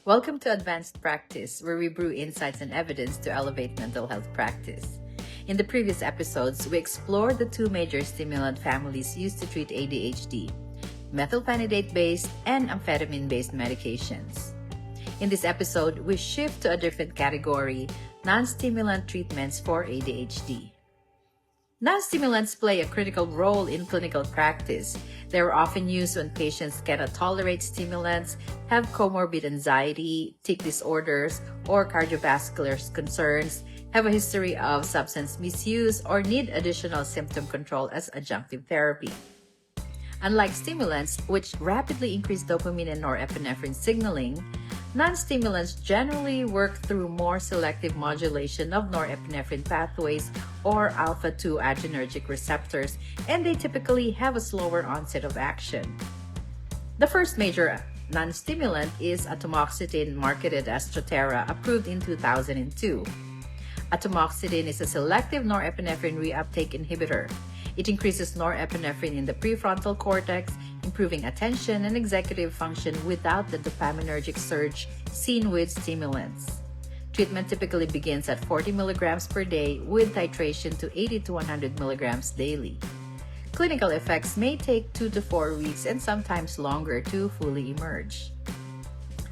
Welcome to Advanced Practice, where we brew insights and evidence to elevate mental health practice. In the previous episodes, we explored the two major stimulant families used to treat ADHD, methylphenidate-based and amphetamine-based medications. In this episode, we shift to a different category, non-stimulant treatments for ADHD. Non-stimulants play a critical role in clinical practice. They are often used when patients cannot tolerate stimulants, have comorbid anxiety, tic disorders, or cardiovascular concerns, have a history of substance misuse, or need additional symptom control as adjunctive therapy. Unlike stimulants, which rapidly increase dopamine and norepinephrine signaling, non-stimulants generally work through more selective modulation of norepinephrine pathways or alpha-2 adrenergic receptors, and they typically have a slower onset of action. The first major non-stimulant is atomoxetine, marketed as Strattera, approved in 2002. Atomoxetine is a selective norepinephrine reuptake inhibitor. It increases norepinephrine in the prefrontal cortex, improving attention and executive function without the dopaminergic surge seen with stimulants. Treatment typically begins at 40 milligrams per day with titration to 80 to 100 milligrams daily. Clinical effects may take 2 to 4 weeks and sometimes longer to fully emerge.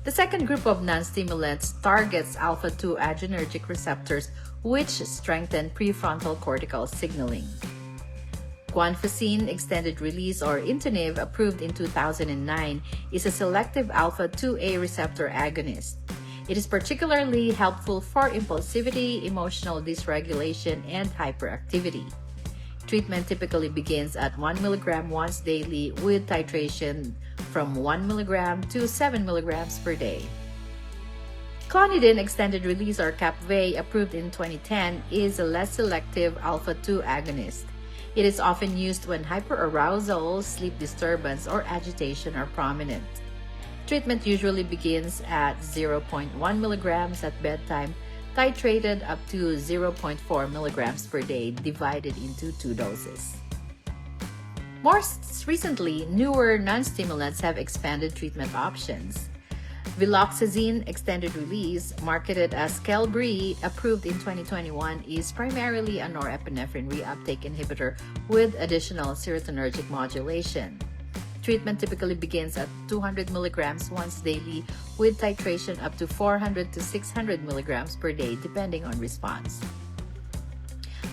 The second group of non-stimulants targets alpha-2 adrenergic receptors, which strengthen prefrontal cortical signaling. Guanfacine extended release, or Intuniv, approved in 2009, is a selective alpha-2A receptor agonist. It is particularly helpful for impulsivity, emotional dysregulation, and hyperactivity. Treatment typically begins at 1 milligram once daily with titration from 1 milligram to 7 milligrams per day. Clonidine extended release, or Capvey, approved in 2010, is a less selective alpha-2 agonist. It is often used when hyperarousal, sleep disturbance, or agitation are prominent. Treatment usually begins at 0.1 milligrams at bedtime, titrated up to 0.4 milligrams per day, divided into 2 doses. More recently, newer non-stimulants have expanded treatment options. Viloxazine extended release, marketed as Qelbree, approved in 2021, is primarily a norepinephrine reuptake inhibitor with additional serotonergic modulation. Treatment typically begins at 200 milligrams once daily with titration up to 400 to 600 milligrams per day depending on response.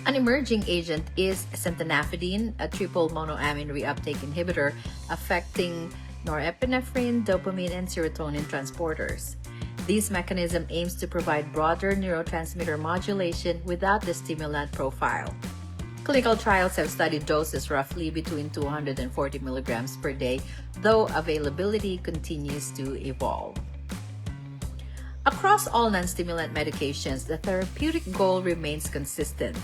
An emerging agent is centanafidine, a triple monoamine reuptake inhibitor affecting norepinephrine, dopamine, and serotonin transporters. This mechanism aims to provide broader neurotransmitter modulation without the stimulant profile. Clinical trials have studied doses roughly between 200 and 40 milligrams per day, though availability continues to evolve. Across all non-stimulant medications, the therapeutic goal remains consistent: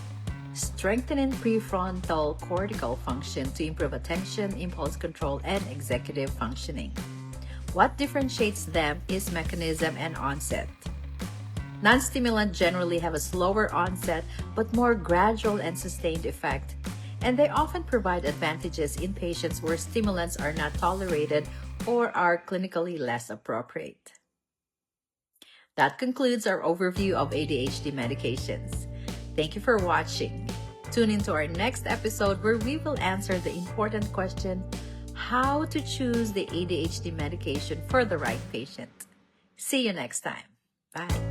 strengthening prefrontal cortical function to improve attention, impulse control, and executive functioning. What differentiates them is mechanism and onset. Non-stimulants generally have a slower onset but more gradual and sustained effect, and they often provide advantages in patients where stimulants are not tolerated or are clinically less appropriate. That concludes our overview of ADHD medications. Thank you for watching. Tune into our next episode where we will answer the important question: how to choose the ADHD medication for the right patient. See you next time. Bye.